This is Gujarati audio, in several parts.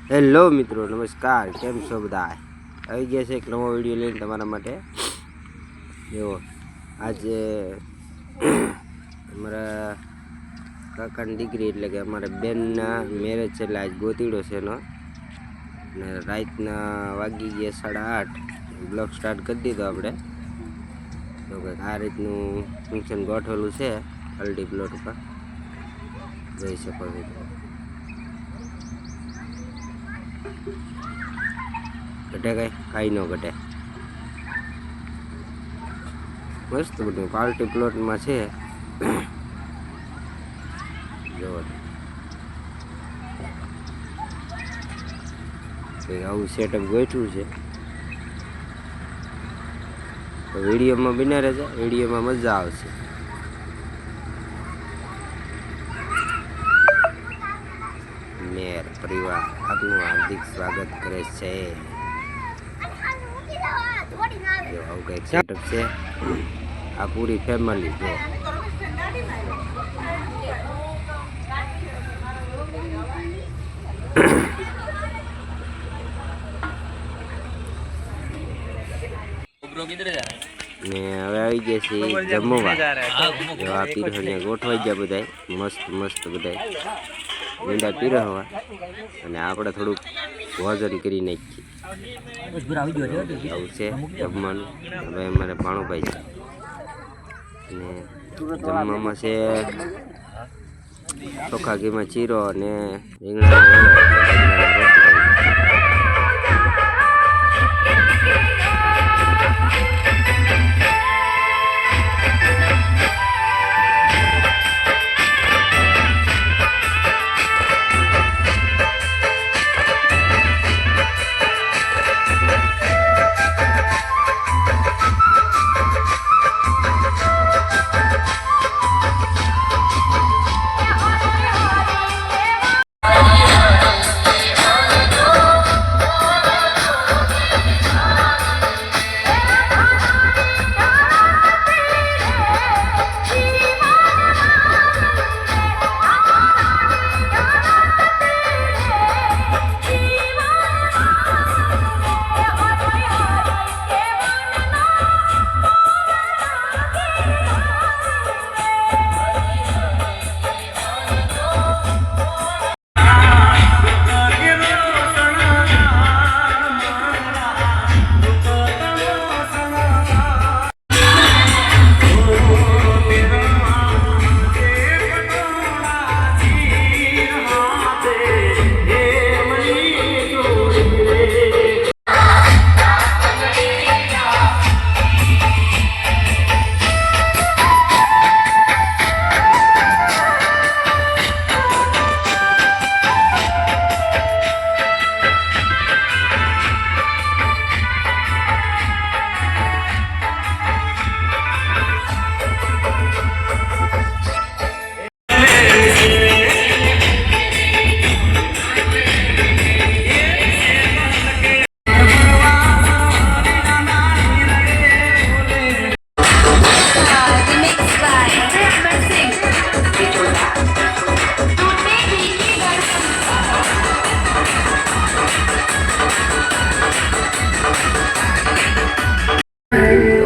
હેલો મિત્રો, નમસ્કાર. કેમ છો બધા? આવી ગયા છે એક નવો વિડીયો લઈને તમારા માટે. જો આજે અમારા કાકાની દીકરી એટલે કે અમારા બેનના મેરેજ છે, એટલે આજ ગોતીડો છે એનો. અને રાતના વાગી ગયા 8:30. બ્લોગ સ્ટાર્ટ કરી દીધો આપણે. તો કંઈક આ રીતનું ફંક્શન ગોઠવેલું છે હલ્દી પ્લોટ પર, જોઈ શકો છો. ઘટે કાંઈ ન ઘટે, મસ્ત બધું પાર્ટી પ્લોટમાં છે. જો આવું સેટઅપ ગોઠવું છે. તો વિડીયોમાં બિના રહેજો, વિડીયોમાં મજા આવશે. મેર પરિવાર આપનું હાર્દિક સ્વાગત કરે છે. જો આવું કંઈક સેટઅપ છે. આ પૂરી ફેમિલી જો ને હવે આવી ગયા છે જમવા. જો આ પીરહણિયા ગોઠવાઈ ગયા બધા મસ્ત મસ્ત બધા મીંડા પીરહવા, અને આપણે થોડુંક ભોજન કરી નાખીએ. આવું છે જમવાનું. હવે અમારે ભાણુભાઈ છે, અને જમવામાં છે ચોખા ઘીમાં ચીરો અને રીંગણા.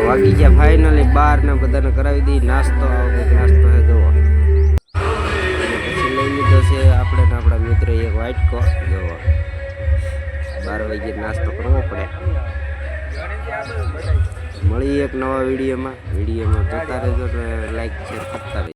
વાગી ગયા ફાઇનલી 12 ને બધાને કરાવી દી નાસ્તો. નાસ્તો હે જોવો, પછી લઈ લીધો છે આપણે ને આપણા મિત્ર એક વાટકો. જોવો 12 વાગે નાસ્તો કરવો પડે. મળી એક નવા વિડીયોમાં જોતા રહેજો, લાઈક શેર કરતા રહેજો.